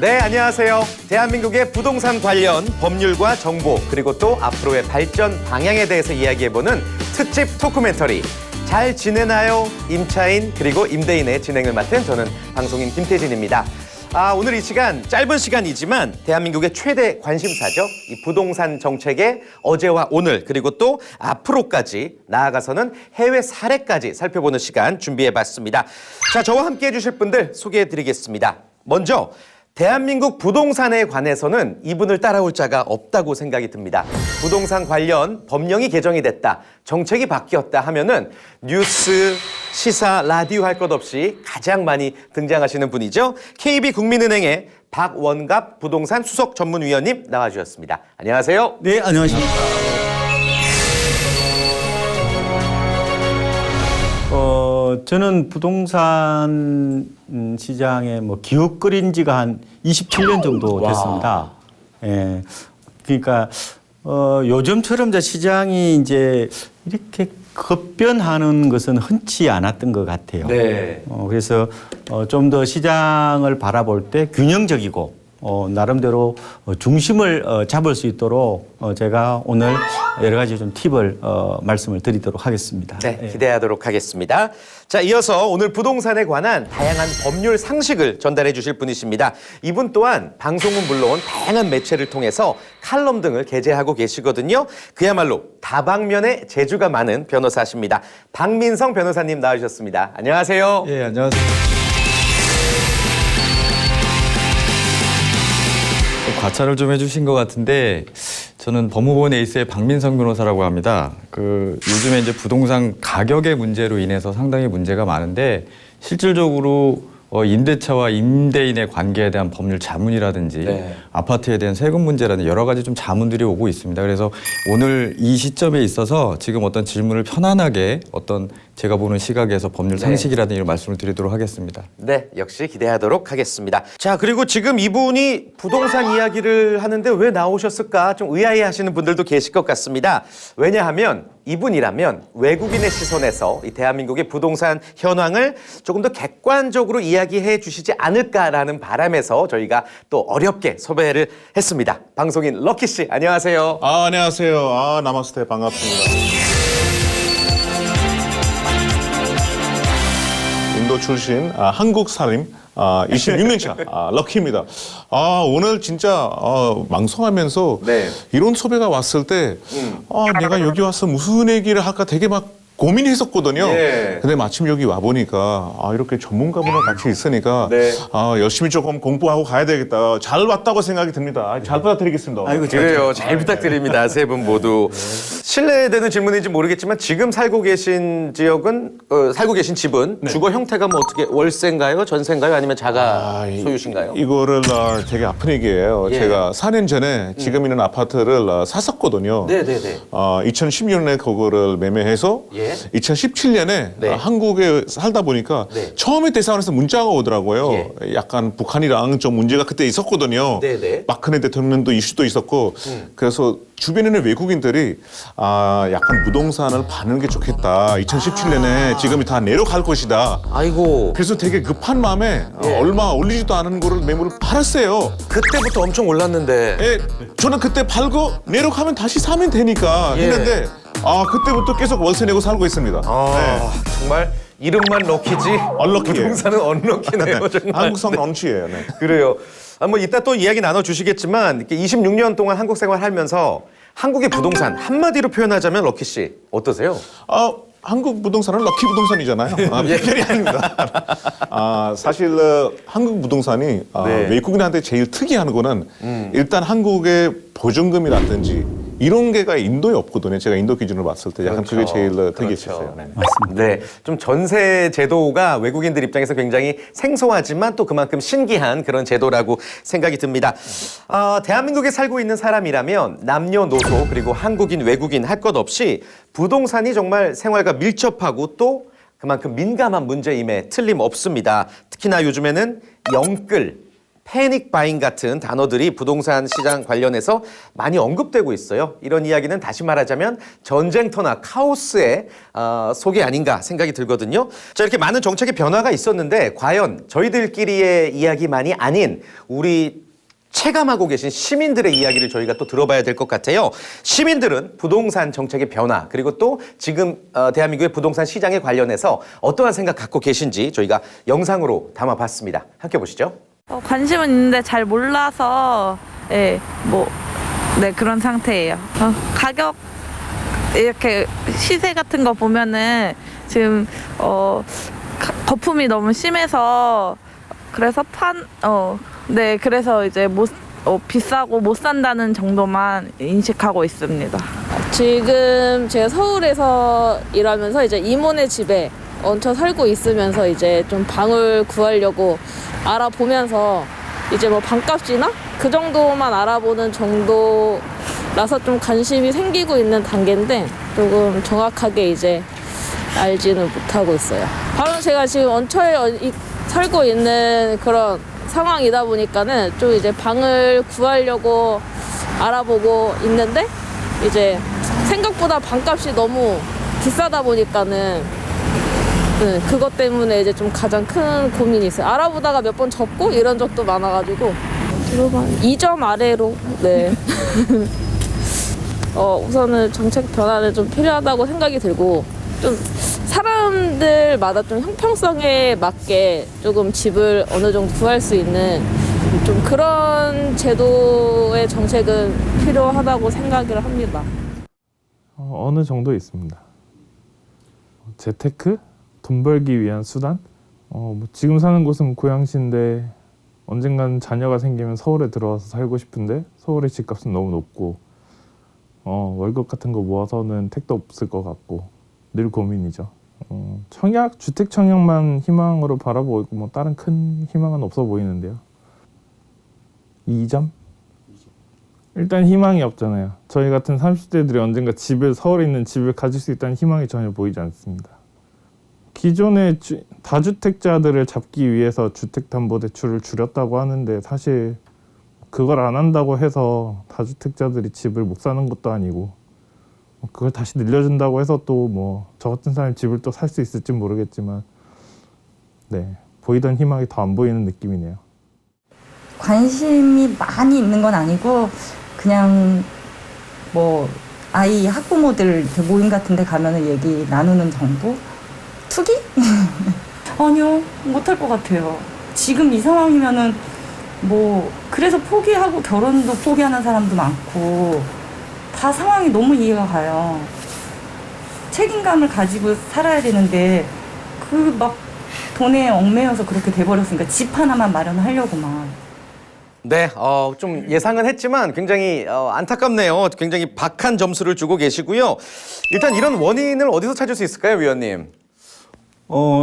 네, 안녕하세요. 대한민국의 부동산 관련 법률과 정보 그리고 또 앞으로의 발전 방향에 대해서 이야기해보는 특집 토크멘터리 잘 지내나요? 임차인 그리고 임대인의 진행을 맡은 저는 방송인 김태진입니다. 오늘 이 시간 짧은 시간이지만 대한민국의 최대 관심사죠. 이 부동산 정책의 어제와 오늘 그리고 또 앞으로까지 나아가서는 해외 사례까지 살펴보는 시간 준비해봤습니다. 자, 저와 함께 해주실 분들 소개해드리겠습니다. 먼저 대한민국 부동산에 관해서는 이분을 따라올 자가 없다고 생각이 듭니다. 부동산 관련 법령이 개정이 됐다, 정책이 바뀌었다 하면은 뉴스, 시사, 라디오 할 것 없이 가장 많이 등장하시는 분이죠. KB국민은행의 박원갑 부동산 수석 전문위원님 나와주셨습니다. 안녕하세요. 네, 안녕하십니까. 저는 부동산 시장에 기웃거린 지가 한 27년 정도 됐습니다. 예. 그러니까 요즘처럼 시장이 이제 이렇게 급변하는 것은 흔치 않았던 것 같아요. 네. 그래서 좀 더 시장을 바라볼 때 균형적이고 나름대로 중심을 잡을 수 있도록 제가 오늘 여러 가지 좀 팁을 말씀을 드리도록 하겠습니다. 네, 기대하도록 하겠습니다. 자, 이어서 오늘 부동산에 관한 다양한 법률 상식을 전달해 주실 분이십니다. 이분 또한 방송은 물론 다양한 매체를 통해서 칼럼 등을 게재하고 계시거든요. 그야말로 다방면의 재주가 많은 변호사십니다. 박민성 변호사님 나와주셨습니다. 안녕하세요. 예, 안녕하세요. 과차를 좀 해주신 것 같은데 저는 법무법원 에이스의 박민성 변호사라고 합니다. 요즘에 이제 부동산 가격의 문제로 인해서 상당히 문제가 많은데 실질적으로 임대차와 임대인의 관계에 대한 법률 자문이라든지 아파트에 대한 세금 문제라든지 여러 가지 좀 자문들이 오고 있습니다. 그래서 오늘 이 시점에 있어서 지금 어떤 질문을 편안하게 제가 보는 시각에서 법률 상식이라든지 이런 말씀을 드리도록 하겠습니다. 네, 역시 기대하도록 하겠습니다. 자, 그리고 지금 이분이 부동산 이야기를 하는데 왜 나오셨을까 좀 의아해하시는 분들도 계실 것 같습니다. 왜냐하면 이분이라면 외국인의 시선에서 이 대한민국의 부동산 현황을 조금 더 객관적으로 이야기해 주시지 않을까라는 바람에서 저희가 또 어렵게 섭외를 했습니다. 방송인 럭키 씨, 안녕하세요. 안녕하세요. 나마스테, 반갑습니다. 인도 출신 한국 살림 26년차 럭키입니다. 오늘 진짜 망성하면서 이런 섭외가 왔을 때 내가 여기 와서 무슨 얘기를 할까 되게 막 고민했었거든요. 근데 마침 여기 와보니까 이렇게 전문가분과 같이 있으니까 열심히 조금 공부하고 가야 되겠다. 잘 왔다고 생각이 듭니다. 잘 부탁드리겠습니다. 아이고, 그래요. 잘 부탁드립니다. 세 분 모두. 실례되는 질문인지 모르겠지만 지금 살고 계신 지역은 살고 계신 집은 주거 형태가 어떻게 월세인가요? 전세인가요? 아니면 자가 소유신가요? 이거를 되게 아픈 얘기예요. 제가 4년 전에 지금 있는 아파트를 샀었거든요. 2016년에 그거를 매매해서 2017년에 한국에 살다 보니까 처음에 대사관에서 문자가 오더라고요. 약간 북한이랑 좀 문제가 그때 있었거든요. 박근혜 대통령도 이슈도 있었고 그래서 주변에 있는 외국인들이 약간 부동산을 파는 게 좋겠다. 2017년에 지금이 다 내려갈 것이다. 아이고. 그래서 되게 급한 마음에 얼마 올리지도 않은 거를 매물을 팔았어요. 그때부터 엄청 올랐는데. 저는 그때 팔고 내려가면 다시 사면 되니까 했는데 그때부터 계속 월세 내고 살고 있습니다. 정말 이름만 럭키지 언럭키예요. 부동산은 언럭키네요. 정말. 한국성 런치예요. 그래요. 이따 또 이야기 나눠주시겠지만 이렇게 26년 동안 한국 생활하면서 한국의 부동산 한마디로 표현하자면 럭키 씨 어떠세요? 한국 부동산은 럭키 부동산이잖아요. 별이 아닙니다. 사실 한국 부동산이 외국인한테 제일 특이한 거는 일단 한국의 보증금이라든지 이런 게가 인도에 없거든요. 제가 인도 기준으로 봤을 때 약간 그게 제일 특이했어요. 네, 좀 전세 제도가 외국인들 입장에서 굉장히 생소하지만 또 그만큼 신기한 그런 제도라고 생각이 듭니다. 대한민국에 살고 있는 사람이라면 남녀노소 그리고 한국인 외국인 할 것 없이 부동산이 정말 생활과 밀접하고 또 그만큼 민감한 문제임에 틀림없습니다. 특히나 요즘에는 영끌, 패닉 바잉 같은 단어들이 부동산 시장 관련해서 많이 언급되고 있어요. 이런 이야기는 다시 말하자면 전쟁터나 카오스의 속이 아닌가 생각이 들거든요. 자, 이렇게 많은 정책의 변화가 있었는데 과연 저희들끼리의 이야기만이 아닌 우리 체감하고 계신 시민들의 이야기를 저희가 또 들어봐야 될 것 같아요. 시민들은 부동산 정책의 변화 그리고 또 지금 대한민국의 부동산 시장에 관련해서 어떠한 생각 갖고 계신지 저희가 영상으로 담아봤습니다. 함께 보시죠. 관심은 있는데 잘 몰라서 네, 그런 상태예요. 가격 이렇게 시세 같은 거 보면은 지금 거품이 너무 심해서 그래서 그래서 이제 비싸고 못 산다는 정도만 인식하고 있습니다. 지금 제가 서울에서 일하면서 이제 이모네 집에 얹혀 살고 있으면서 이제 좀 방을 구하려고 알아보면서 이제 뭐 방값이나 그 정도만 알아보는 정도라서 좀 관심이 생기고 있는 단계인데 조금 정확하게 이제 알지는 못하고 있어요. 바로 제가 지금 얹혀에 살고 있는 그런 상황이다 보니까는 좀 이제 방을 구하려고 알아보고 있는데 이제 생각보다 방값이 너무 비싸다 보니까는 그것 때문에 이제 좀 가장 큰 고민이 있어요. 알아보다가 몇 번 접고 이런 적도 많아가지고 2점 아래로 네. 우선은 정책 변화는 좀 필요하다고 생각이 들고 좀 사람들마다 좀 형평성에 맞게 조금 집을 어느 정도 구할 수 있는 좀 그런 제도의 정책은 필요하다고 생각을 합니다. 어느 정도 있습니다. 재테크? 돈 벌기 위한 수단? 지금 사는 곳은 고양시인데 언젠간 자녀가 생기면 서울에 들어와서 살고 싶은데 서울의 집값은 너무 높고 월급 같은 거 모아서는 택도 없을 것 같고 늘 고민이죠. 청약, 주택 청약만 희망으로 바라보고 뭐 다른 큰 희망은 없어 보이는데요. 2점? 일단 희망이 없잖아요. 저희 같은 30대들이 언젠가 서울에 있는 집을 가질 수 있다는 희망이 전혀 보이지 않습니다. 기존의 다주택자들을 잡기 위해서 주택담보대출을 줄였다고 하는데 사실 그걸 안 한다고 해서 다주택자들이 집을 못 사는 것도 아니고 그걸 다시 늘려준다고 해서 또 뭐 저 같은 사람이 집을 또 살 수 있을지 모르겠지만 보이던 희망이 더 안 보이는 느낌이네요. 관심이 많이 있는 건 아니고 그냥 뭐 아이 학부모들 모임 같은 데 가면은 얘기 나누는 정도? 투기? 아니요, 못할 것 같아요. 지금 이 상황이면은 뭐 그래서 포기하고 결혼도 포기하는 사람도 많고 다 상황이 너무 이해가 가요. 책임감을 가지고 살아야 되는데 그 막 돈에 얽매여서 그렇게 돼버렸으니까 집 하나만 마련하려고만. 네, 좀 예상은 했지만 굉장히 안타깝네요. 굉장히 박한 점수를 주고 계시고요. 일단 이런 원인을 어디서 찾을 수 있을까요, 위원님?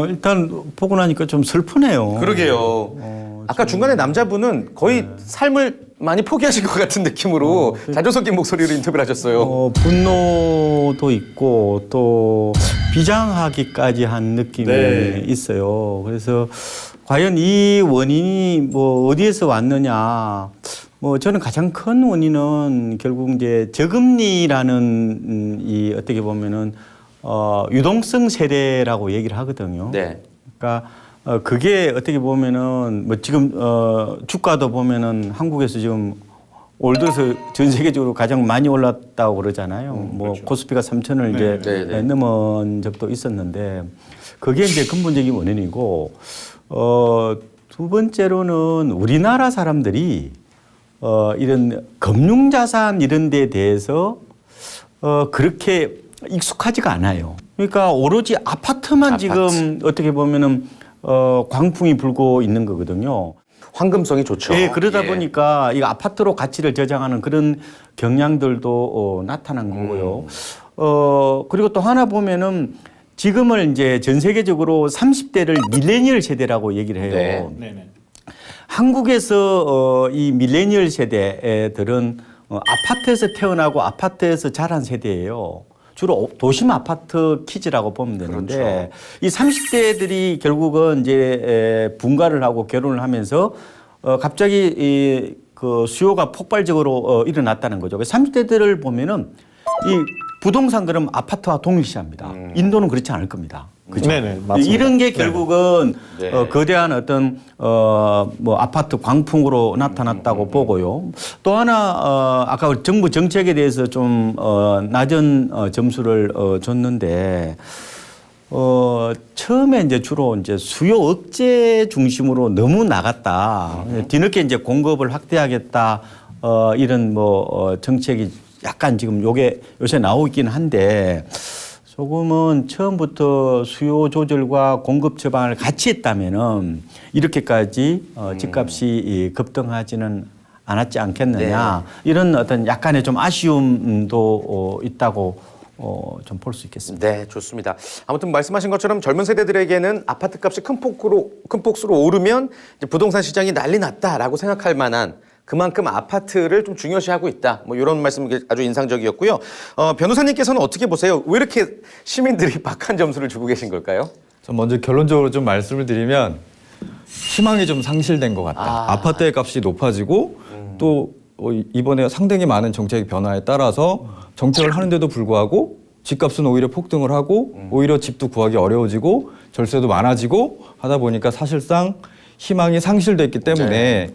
일단 보고 나니까 좀 슬프네요. 그러게요. 아까 중간에 남자분은 거의 삶을 많이 포기하신 것 같은 느낌으로 자조 섞인 목소리로 인터뷰를 하셨어요. 분노도 있고 또 비장하기까지 한 느낌이 있어요. 그래서 과연 이 원인이 뭐 어디에서 왔느냐? 뭐 저는 가장 큰 원인은 결국 이제 저금리라는 이 어떻게 보면은 유동성 세대라고 얘기를 하거든요. 네. 그러니까 그게 어떻게 보면은 뭐 지금 주가도 보면은 한국에서 지금 올 들어서 전 세계적으로 가장 많이 올랐다고 그러잖아요. 뭐 그렇죠. 코스피가 3,000을 이제 넘은 적도 있었는데 그게 이제 근본적인 원인이고 두 번째로는 우리나라 사람들이 이런 금융자산 이런 데 대해서 그렇게 익숙하지가 않아요. 그러니까 오로지 아파트만 지금 어떻게 보면은 광풍이 불고 있는 거거든요. 황금성이 좋죠. 네, 그러다 보니까 이 아파트로 가치를 저장하는 그런 경향들도 나타난 거고요. 그리고 또 하나 보면은 지금을 이제 전 세계적으로 30대를 밀레니얼 세대라고 얘기를 해요. 한국에서 이 밀레니얼 세대들은 아파트에서 태어나고 아파트에서 자란 세대예요. 주로 도심 아파트 키즈라고 보면 되는데 그렇죠. 이 30대들이 결국은 이제 분가를 하고 결혼을 하면서 갑자기 그 수요가 폭발적으로 일어났다는 거죠. 30대들을 보면은 이 부동산 그럼 아파트와 동일시합니다. 인도는 그렇지 않을 겁니다. 그죠? 네네, 맞습니다. 이런 게 결국은 네. 거대한 어떤 뭐 아파트 광풍으로 나타났다고 보고요. 또 하나 아까 정부 정책에 대해서 좀 낮은 점수를 줬는데 처음에 이제 주로 이제 수요 억제 중심으로 너무 나갔다. 뒤늦게 이제 공급을 확대하겠다. 이런 뭐 정책이 약간 지금 요새 나오고 있긴 한데 조금은 처음부터 수요 조절과 공급 처방을 같이 했다면은 이렇게까지 집값이 급등하지는 않았지 않겠느냐. 이런 어떤 약간의 좀 아쉬움도 있다고 좀 볼 수 있겠습니다. 네, 좋습니다. 아무튼 말씀하신 것처럼 젊은 세대들에게는 아파트 값이 큰 폭수로 오르면 이제 부동산 시장이 난리 났다라고 생각할 만한 그만큼 아파트를 좀 중요시하고 있다. 뭐 이런 말씀 아주 인상적이었고요. 변호사님께서는 어떻게 보세요? 왜 이렇게 시민들이 박한 점수를 주고 계신 걸까요? 전 먼저 결론적으로 좀 말씀을 드리면 희망이 좀 상실된 것 같다. 아파트의 값이 높아지고 또 이번에 상당히 많은 정책 변화에 따라서 정책을 하는데도 불구하고 집값은 오히려 폭등을 하고 오히려 집도 구하기 어려워지고 절세도 많아지고 하다 보니까 사실상 희망이 상실됐기 때문에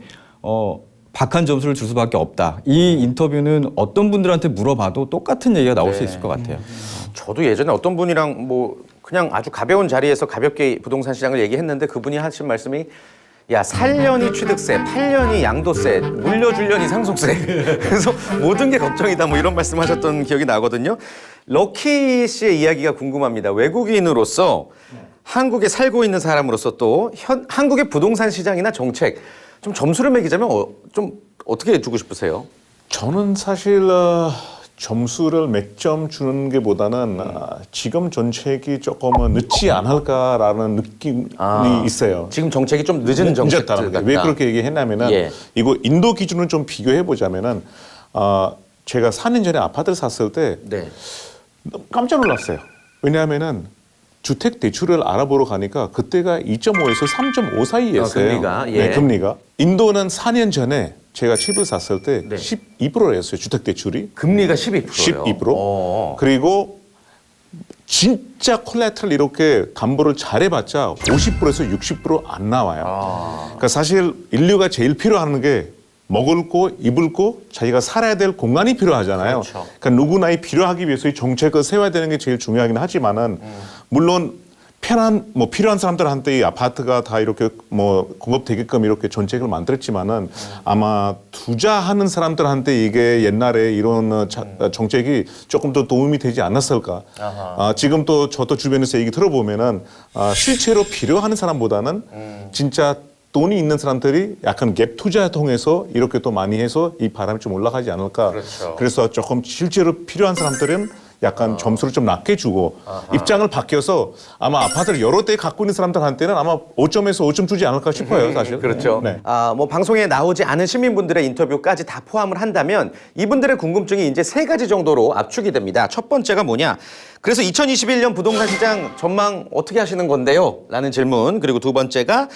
박한 점수를 줄 수밖에 없다. 이 인터뷰는 어떤 분들한테 물어봐도 똑같은 얘기가 나올 수 있을 것 같아요. 저도 예전에 어떤 분이랑 뭐 그냥 아주 가벼운 자리에서 가볍게 부동산 시장을 얘기했는데 그분이 하신 말씀이 야, 살려니 취득세, 팔려니 양도세, 물려줄려니 상속세. 그래서 모든 게 걱정이다. 뭐 이런 말씀하셨던 기억이 나거든요. 럭키 씨의 이야기가 궁금합니다. 외국인으로서 한국에 살고 있는 사람으로서 또 한국의 부동산 시장이나 정책 좀 점수를 매기자면 좀 어떻게 주고 싶으세요? 저는 사실 점수를 몇 점 주는 게 보다는 지금 정책이 조금 늦지 않을까라는 느낌이 있어요. 지금 정책이 좀 늦은 정책 같다. 왜 그렇게 얘기했냐면은 이거 인도 기준을 좀 비교해 보자면은 제가 4년 전에 아파트를 샀을 때 깜짝 놀랐어요. 왜냐하면은 주택 대출을 알아보러 가니까 그때가 2.5에서 3.5 사이였어요. 금리가. 네, 금리가. 인도는 4년 전에 제가 집을 샀을 때 12%였어요. 주택 대출이. 금리가 12%예요. 12%. 그리고 진짜 콜레트럴 이렇게 담보를 잘해봤자 50%에서 60% 안 나와요. 그러니까 사실 인류가 제일 필요한 게 먹을 거, 입을 거, 자기가 살아야 될 공간이 필요하잖아요. 그렇죠. 그러니까 누구나 필요하기 위해서 이 정책을 세워야 되는 게 제일 중요하긴 하지만은 물론 필요한 사람들한테 이 아파트가 다 이렇게 공급되게끔 이렇게 정책을 만들었지만은 아마 투자하는 사람들한테 이게 옛날에 이런 정책이 조금 더 도움이 되지 않았을까. 지금 또 저도 주변에서 얘기 들어보면은 실제로 필요하는 사람보다는 진짜 돈이 있는 사람들이 약간 갭 투자 통해서 이렇게 또 많이 해서 이 바람이 좀 올라가지 않을까. 그렇죠. 그래서 조금 실제로 필요한 사람들은 약간 점수를 좀 낮게 주고 입장을 바뀌어서 아마 아파트를 여러 대 갖고 있는 사람들한테는 아마 5점에서 5점 주지 않을까 싶어요, 사실. 그렇죠. 네. 뭐 방송에 나오지 않은 시민분들의 인터뷰까지 다 포함을 한다면 이분들의 궁금증이 이제 3가지 정도로 압축이 됩니다. 첫 번째가 뭐냐? 그래서 2021년 부동산 시장 전망 어떻게 하시는 건데요? 라는 질문. 그리고 두 번째가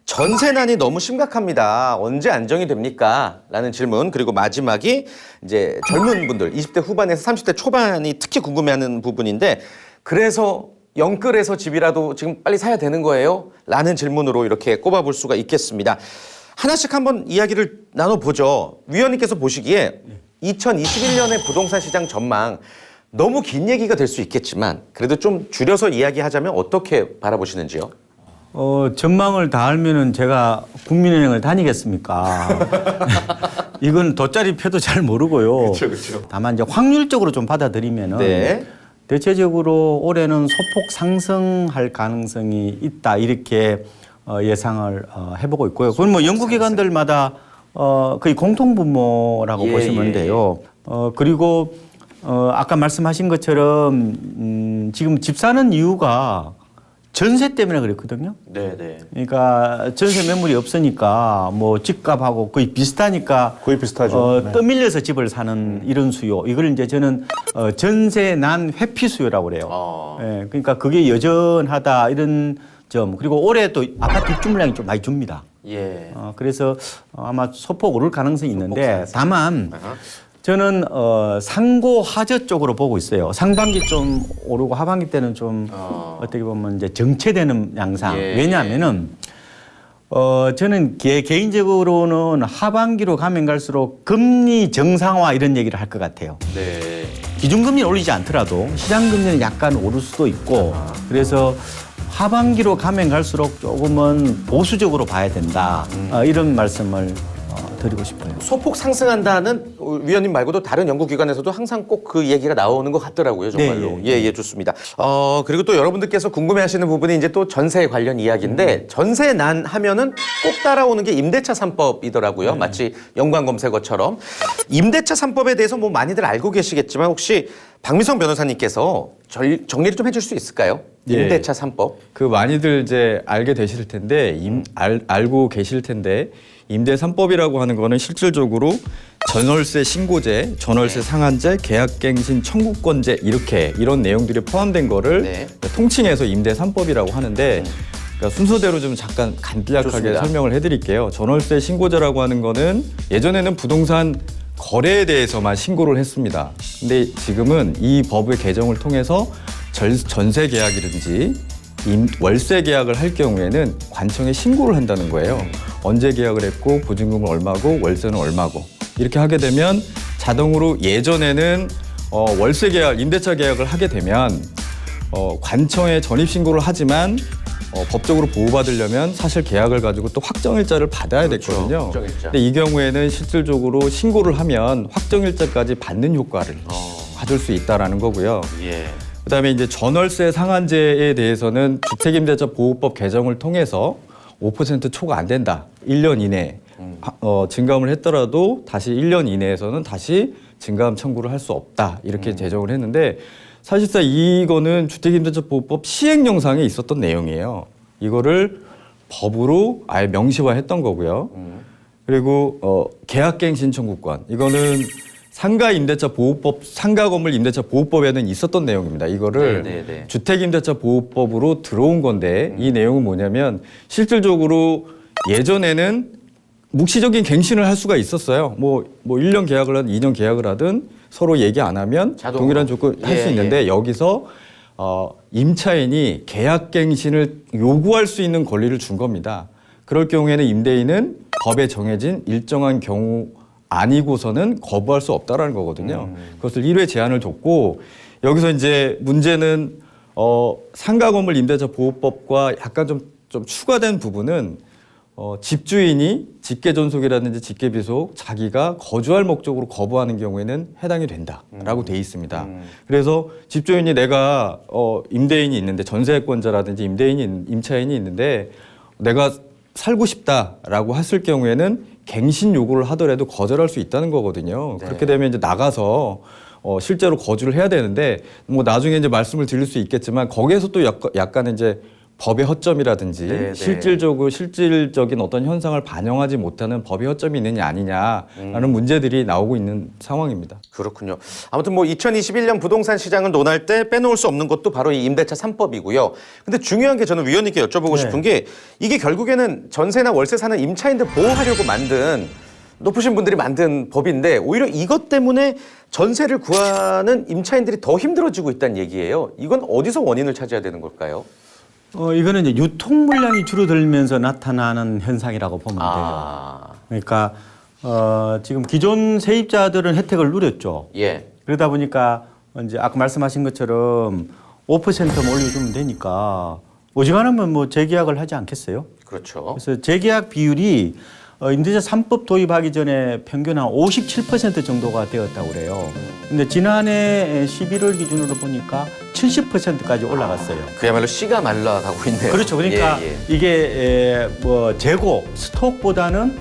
전세난이 너무 심각합니다. 언제 안정이 됩니까? 라는 질문. 그리고 마지막이 이제 젊은 분들, 20대 후반에서 30대 초반이 특히 궁금해하는 부분인데 그래서 영끌에서 집이라도 지금 빨리 사야 되는 거예요? 라는 질문으로 이렇게 꼽아볼 수가 있겠습니다. 하나씩 한번 이야기를 나눠보죠. 위원님께서 보시기에 2021년의 부동산 시장 전망 너무 긴 얘기가 될 수 있겠지만 그래도 좀 줄여서 이야기하자면 어떻게 바라보시는지요? 전망을 다 알면은 제가 국민은행을 다니겠습니까? 이건 돗자리 펴도 잘 모르고요. 그렇죠. 다만 이제 확률적으로 좀 받아들이면은 대체적으로 올해는 소폭 상승할 가능성이 있다 이렇게 예상을 해보고 있고요. 그건 뭐 연구기관들마다 거의 공통분모라고 보시면 돼요. 그리고 아까 말씀하신 것처럼 지금 집 사는 이유가 전세 때문에 그랬거든요. 네네. 그러니까 전세 매물이 없으니까 뭐 집값하고 거의 비슷하니까 거의 비슷하죠. 떠밀려서 집을 사는 이런 수요. 이걸 이제 저는 전세 난 회피 수요라고 그래요. 그러니까 그게 여전하다 이런 점. 그리고 올해 또 아파트 입주 물량이 좀 많이 줍니다. 예. 그래서 아마 소폭 오를 가능성이 있는데 상승. 다만 아하. 저는 상고 하저 쪽으로 보고 있어요. 상반기 좀 오르고 하반기 때는 좀 어떻게 보면 이제 정체되는 양상. 예. 왜냐하면은 저는 개인적으로는 하반기로 가면 갈수록 금리 정상화 이런 얘기를 할 것 같아요. 네. 기준금리는 올리지 않더라도 시장금리는 약간 오를 수도 있고 그래서 하반기로 가면 갈수록 조금은 보수적으로 봐야 된다. 이런 말씀을 드리고 싶어요. 소폭 상승한다는 위원님 말고도 다른 연구기관에서도 항상 꼭 그 얘기가 나오는 것 같더라고요, 정말로. 네, 예, 좋습니다. 그리고 또 여러분들께서 궁금해하시는 부분이 이제 또 전세 관련 이야기인데 전세 난 하면은 꼭 따라오는 게 임대차 3법이더라고요. 마치 연관 검색어처럼. 임대차 3법에 대해서 뭐 많이들 알고 계시겠지만 혹시 박민성 변호사님께서 정리를 좀 해줄 수 있을까요? 예. 임대차 3법. 그 많이들 이제 알게 되실 텐데 알고 계실 텐데 임대 3법이라고 하는 거는 실질적으로 전월세 신고제, 전월세 상한제, 계약갱신 청구권제 이런 내용들이 포함된 거를 네. 통칭해서 임대 3법이라고 하는데 그러니까 순서대로 좀 잠깐 간략하게 좋습니다. 설명을 해드릴게요. 전월세 신고제라고 하는 거는 예전에는 부동산 거래에 대해서만 신고를 했습니다. 근데 지금은 이 법의 개정을 통해서 전세 계약이든지 월세 계약을 할 경우에는 관청에 신고를 한다는 거예요. 언제 계약을 했고 보증금은 얼마고 월세는 얼마고 이렇게 하게 되면 자동으로 예전에는 월세 계약, 임대차 계약을 하게 되면 관청에 전입 신고를 하지만 법적으로 보호받으려면 사실 계약을 가지고 또 확정일자를 받아야 됐거든요. 확정일자. 근데 이 경우에는 실질적으로 신고를 하면 확정일자까지 받는 효과를 받을 수 있다라는 거고요. 예. 그다음에 이제 전월세 상한제에 대해서는 주택임대차 보호법 개정을 통해서 5% 초과 안 된다. 1년 이내 증감을 했더라도 다시 1년 이내에서는 다시 증감 청구를 할 수 없다. 이렇게 제정을 했는데 사실상 이거는 주택임대차 보호법 시행령상에 있었던 내용이에요. 이거를 법으로 아예 명시화했던 거고요. 그리고 계약갱신 청구권 이거는 상가임대차 보호법, 상가건물 임대차 보호법에는 있었던 내용입니다. 이거를 네. 주택임대차 보호법으로 들어온 건데 이 내용은 뭐냐면 실질적으로 예전에는 묵시적인 갱신을 할 수가 있었어요. 뭐 1년 계약을 하든 2년 계약을 하든 서로 얘기 안 하면 자동으로. 동일한 조건 할 수 예, 있는데 여기서 임차인이 계약갱신을 요구할 수 있는 권리를 준 겁니다. 그럴 경우에는 임대인은 법에 정해진 일정한 경우 아니고서는 거부할 수 없다라는 거거든요. 그것을 1회 제한을 줬고 여기서 이제 문제는 상가 건물 임대차 보호법과 약간 좀 추가된 부분은 집주인이 직계존속이라든지 직계비속 자기가 거주할 목적으로 거부하는 경우에는 해당이 된다라고 돼 있습니다. 그래서 집주인이 내가 임대인이 있는데 전세권자라든지 임차인이 있는데 내가 살고 싶다라고 했을 경우에는 갱신 요구를 하더라도 거절할 수 있다는 거거든요. 네. 그렇게 되면 이제 나가서 실제로 거주를 해야 되는데 뭐 나중에 이제 말씀을 드릴 수 있겠지만 거기에서 또 약간 이제 법의 허점이라든지 네. 실질적인 어떤 현상을 반영하지 못하는 법의 허점이 있느냐 아니냐라는 문제들이 나오고 있는 상황입니다. 그렇군요. 아무튼 뭐 2021년 부동산 시장을 논할 때 빼놓을 수 없는 것도 바로 이 임대차 3법이고요. 근데 중요한 게 저는 위원님께 여쭤보고 싶은 게 이게 결국에는 전세나 월세 사는 임차인들 보호하려고 만든 높으신 분들이 만든 법인데 오히려 이것 때문에 전세를 구하는 임차인들이 더 힘들어지고 있다는 얘기예요. 이건 어디서 원인을 찾아야 되는 걸까요? 이거는 이제 유통 물량이 줄어들면서 나타나는 현상이라고 보면 돼요. 그러니까 지금 기존 세입자들은 혜택을 누렸죠. 예. 그러다 보니까 이제 아까 말씀하신 것처럼 5%만 올려주면 되니까 오지간하면 뭐 재계약을 하지 않겠어요? 그렇죠. 그래서 재계약 비율이 임대차 3법 도입하기 전에 평균 한 57% 정도가 되었다고 그래요. 근데 지난해 11월 기준으로 보니까 70%까지 올라갔어요. 그야말로 씨가 말라가고 있네요. 그렇죠. 그러니까 예. 이게 뭐 재고, 스톡보다는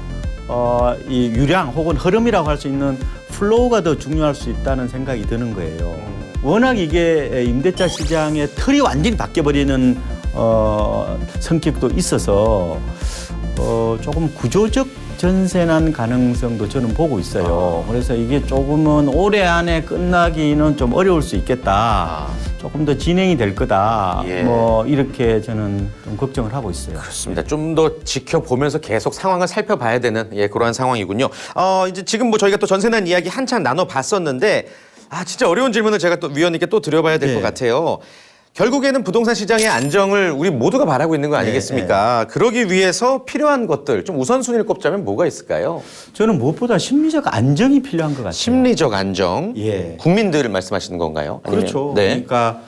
이 유량 혹은 흐름이라고 할 수 있는 플로우가 더 중요할 수 있다는 생각이 드는 거예요. 워낙 이게 임대차 시장의 틀이 완전히 바뀌어버리는 성격도 있어서 조금 구조적 역전세난 가능성도 저는 보고 있어요. 그래서 이게 조금은 올해 안에 끝나기는 좀 어려울 수 있겠다. 조금 더 진행이 될 거다. 예. 뭐 이렇게 저는 좀 걱정을 하고 있어요. 그렇습니다. 좀 더 지켜보면서 계속 상황을 살펴봐야 되는 그러한 상황이군요. 이제 지금 뭐 저희가 또 전세난 이야기 한참 나눠봤었는데 진짜 어려운 질문을 제가 또 위원님께 또 드려봐야 될 것 같아요. 결국에는 부동산 시장의 안정을 우리 모두가 바라고 있는 거 아니겠습니까? 그러기 위해서 필요한 것들 좀 우선순위를 꼽자면 뭐가 있을까요? 저는 무엇보다 심리적 안정이 필요한 것 같아요. 심리적 안정. 예. 국민들 말씀하시는 건가요? 아니면- 그렇죠. 네. 그러니까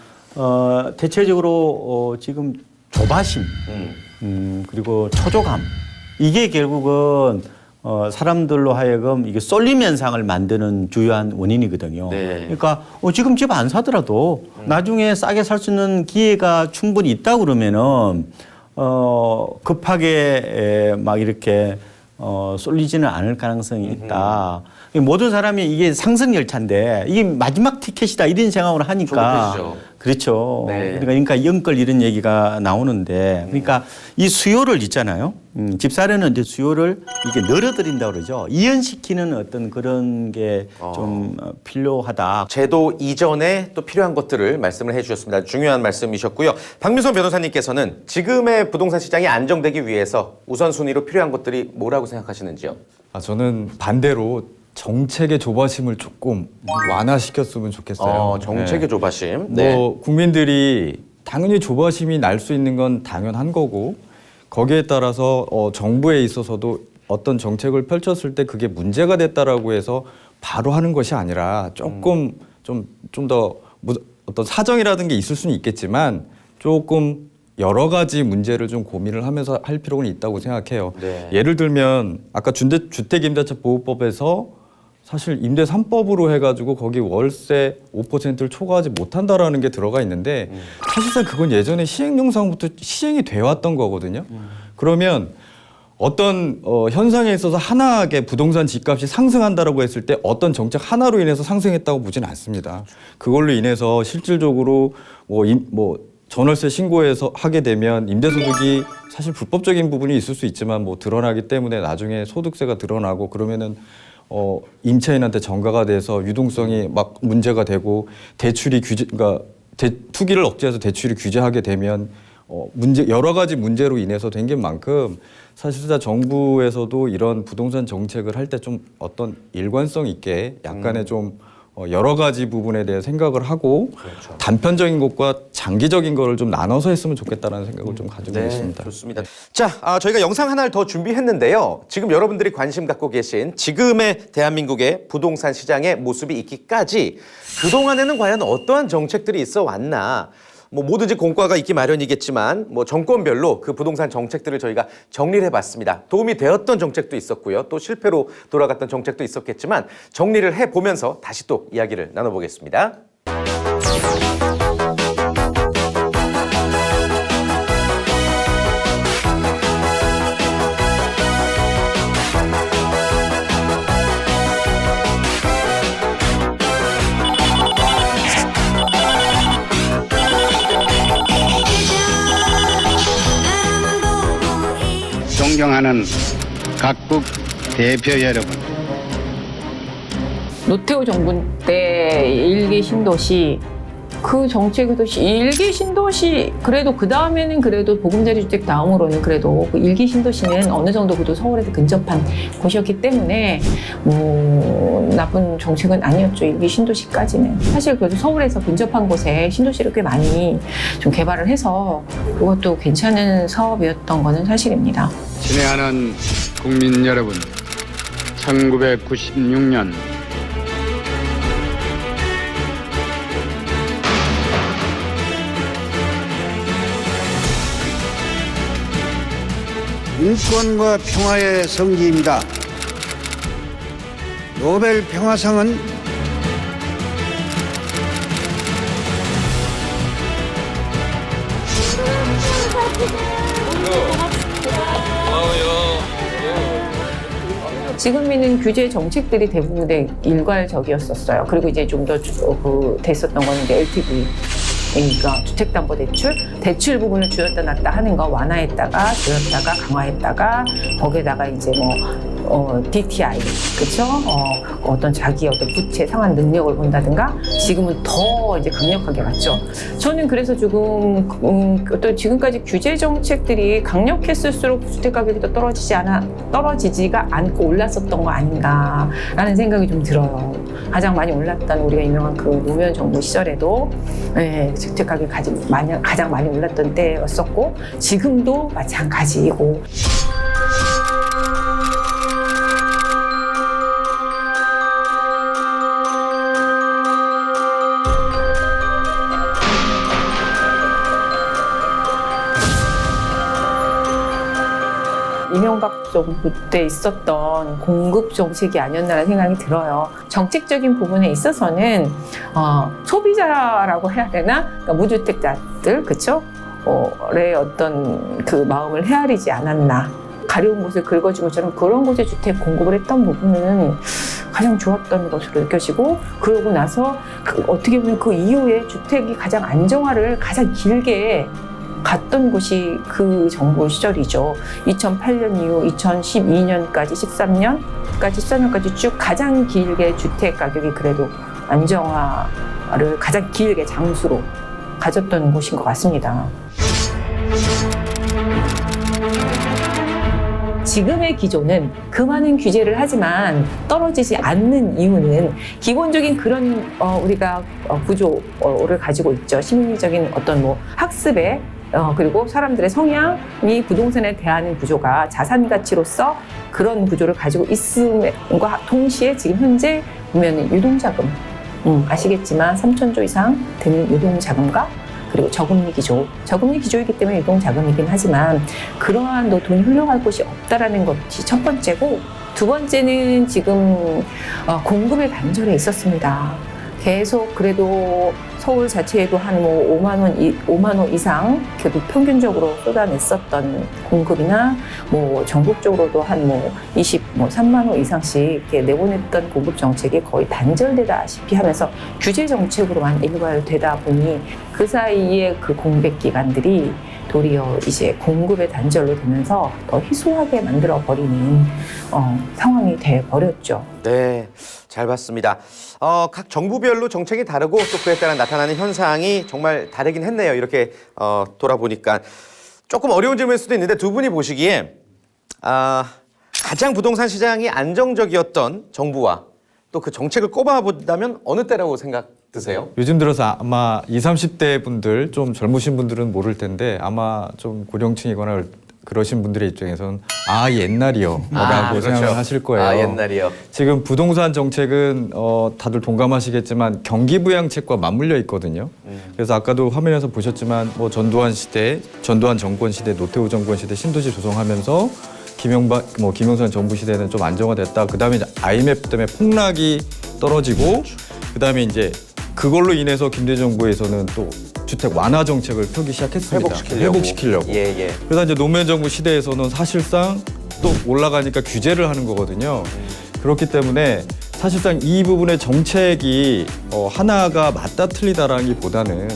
대체적으로 지금 조바심 그리고 초조감 이게 결국은 사람들로 하여금 이게 쏠림 현상을 만드는 주요한 원인이거든요. 네. 그러니까 지금 집 안 사더라도 나중에 싸게 살 수 있는 기회가 충분히 있다 그러면은 급하게 막 이렇게 쏠리지는 않을 가능성이 있다. 모든 사람이 이게 상승 열차인데 이게 마지막 티켓이다 이런 생각을 하니까 조급해지죠. 그렇죠. 네. 그러니까 영끌 이런 얘기가 나오는데 그러니까 이 수요를 있잖아요. 집사려는 이제 수요를 이게 늘어뜨린다 그러죠. 이연시키는 어떤 그런 게 좀 필요하다. 제도 이전에 또 필요한 것들을 말씀을 해주셨습니다. 중요한 말씀이셨고요. 박민선 변호사님께서는 지금의 부동산 시장이 안정되기 위해서 우선순위로 필요한 것들이 뭐라고 생각하시는지요? 저는 반대로 정책의 조바심을 조금 완화시켰으면 좋겠어요. 정책의 네. 조바심. 뭐 국민들이 당연히 조바심이 날 수 있는 건 당연한 거고 거기에 따라서 정부에 있어서도 어떤 정책을 펼쳤을 때 그게 문제가 됐다라고 해서 바로 하는 것이 아니라 조금 좀 더 어떤 사정이라든 게 있을 수는 있겠지만 조금 여러 가지 문제를 좀 고민을 하면서 할 필요는 있다고 생각해요. 네. 예를 들면 아까 주택임대차보호법에서 사실 임대 3법으로 해가지고 거기 월세 5%를 초과하지 못한다라는 게 들어가 있는데 사실상 그건 예전에 시행령상부터 시행이 돼 왔던 거거든요. 그러면 어떤 현상에 있어서 하나하게 부동산 집값이 상승한다라고 했을 때 어떤 정책 하나로 인해서 상승했다고 보지는 않습니다. 그걸로 인해서 실질적으로 뭐 전월세 신고해서 하게 되면 임대소득이 사실 불법적인 부분이 있을 수 있지만 뭐 드러나기 때문에 나중에 소득세가 드러나고 그러면은 임차인한테 전가가 돼서 유동성이 막 문제가 되고 대출이 그러니까 투기를 억제해서 대출이 규제하게 되면 여러 가지 문제로 인해서 된 게 만큼 사실상 정부에서도 이런 부동산 정책을 할 때 좀 어떤 일관성 있게 약간의 좀 여러 가지 부분에 대해 생각을 하고 그렇죠. 단편적인 것과 장기적인 거를 좀 나눠서 했으면 좋겠다는 생각을 좀 가지고 있습니다. 좋습니다. 자, 저희가 영상 하나를 더 준비했는데요. 지금 여러분들이 관심 갖고 계신 지금의 대한민국의 부동산 시장의 모습이 있기까지 그동안에는 과연 어떠한 정책들이 있어 왔나. 뭐 뭐든지 공과가 있기 마련이겠지만 뭐 정권별로 그 부동산 정책들을 저희가 정리를 해봤습니다. 도움이 되었던 정책도 있었고요. 또 실패로 돌아갔던 정책도 있었겠지만 정리를 해보면서 다시 또 이야기를 나눠보겠습니다. 존경하는 각국 대표 여러분, 노태우 정부 때 일기 신도시 그 정책에도 일기 신도시 그래도 그 다음에는 그래도 보금자리 주택 다음으로는 그래도 그 일기 신도시는 어느 정도 그래도 서울에서 근접한 곳이었기 때문에 뭐 나쁜 정책은 아니었죠. 일기 신도시까지는 사실 그래도 서울에서 근접한 곳에 신도시를 꽤 많이 좀 개발을 해서 그것도 괜찮은 사업이었던 거는 사실입니다. 친애하는 국민 여러분, 1996년 인권과 평화의 성지입니다. 노벨 평화상은 지금 있는 규제 정책들이 대부분 일괄적이었었어요. 그리고 이제 좀 더 됐었던 거는 이제 LTV. 그러니까 주택담보대출, 대출 부분을 줄였다 놨다 하는 거 완화했다가 줄였다가 강화했다가 거기에다가 이제 DTI, 그렇죠? 어떤 자기 어떤 부채 상환 능력을 본다든가 지금은 더 이제 강력하게 갔죠. 저는 그래서 지금 어떤 지금까지 규제 정책들이 강력했을수록 주택 가격이 더 떨어지지가 않고 올랐었던 거 아닌가라는 생각이 좀 들어요. 가장 많이 올랐던 우리가 유명한 그 노무현 정부 시절에도 주택 가격이 가장 많이 올랐던 때였었고 지금도 마찬가지이고. 이명박 정부 때 있었던 공급 정책이 아니었나라는 생각이 들어요. 정책적인 부분에 있어서는 소비자라고 해야 되나? 그러니까 무주택자들, 그렇죠? 의 어떤 그 마음을 헤아리지 않았나. 가려운 곳을 긁어준 것처럼 그런 곳에 주택 공급을 했던 부분은 가장 좋았던 것으로 느껴지고, 그러고 나서 어떻게 보면 그 이후에 주택이 가장 안정화를 가장 길게 갔던 곳이 그 정부 시절이죠. 2008년 이후 2012년까지 13년까지 쭉 가장 길게 주택 가격이 그래도 안정화를 가장 길게 장수로 가졌던 곳인 것 같습니다. 지금의 기조는 그 많은 규제를 하지만 떨어지지 않는 이유는 기본적인 그런 우리가 구조를 가지고 있죠. 심리적인 어떤 뭐 학습에 그리고 사람들의 성향이 부동산에 대하는 구조가 자산 가치로서 그런 구조를 가지고 있음과 동시에 지금 현재 보면 유동자금, 아시겠지만 3,000조 이상 되는 유동자금과 그리고 저금리 기조이기 때문에 유동자금이긴 하지만 그러한 돈이 흘러갈 곳이 없다라는 것이 첫 번째고, 두 번째는 지금 공급의 단절에 있었습니다. 계속 그래도 서울 자체에도 한 5만 원 이상 그래도 평균적으로 쏟아냈었던 공급이나 전국적으로도 한 3만 원 이상씩 이렇게 내보냈던 공급 정책이 거의 단절되다시피 하면서 규제 정책으로만 일괄되다 보니 그 사이에 그 공백 기간들이 도리어 이제 공급의 단절로 되면서 더 희소하게 만들어 버리는 상황이 돼 버렸죠. 네, 잘 봤습니다. 각 정부별로 정책이 다르고 또 그에 따라 나타나는 현상이 정말 다르긴 했네요. 이렇게 돌아보니까 조금 어려운 질문일 수도 있는데 두 분이 보시기에 가장 부동산 시장이 안정적이었던 정부와 또 그 정책을 꼽아본다면 어느 때라고 생각 드세요? 요즘 들어서 아마 20, 30대 분들, 좀 젊으신 분들은 모를 텐데 아마 좀 고령층이거나 그러신 분들의 입장에서는 옛날이요 라고 그렇죠. 생각을 하실 거예요. 옛날이요. 지금 부동산 정책은 다들 동감하시겠지만 경기부양책과 맞물려 있거든요. 그래서 아까도 화면에서 보셨지만 전두환 정권 시대, 노태우 정권 시대 신도시 조성하면서 김영삼 정부 시대는 좀 안정화됐다. 그다음에 이제 IMF 때문에 폭락이 떨어지고 그다음에 이제 그걸로 인해서 김대중 정부에서는 또 주택 완화 정책을 펴기 시작했습니다. 회복시키려고. 예. 그래서 이제 노무현 정부 시대에서는 사실상 또 올라가니까 규제를 하는 거거든요. 그렇기 때문에 사실상 이 부분의 정책이 하나가 맞다 틀리다라기보다는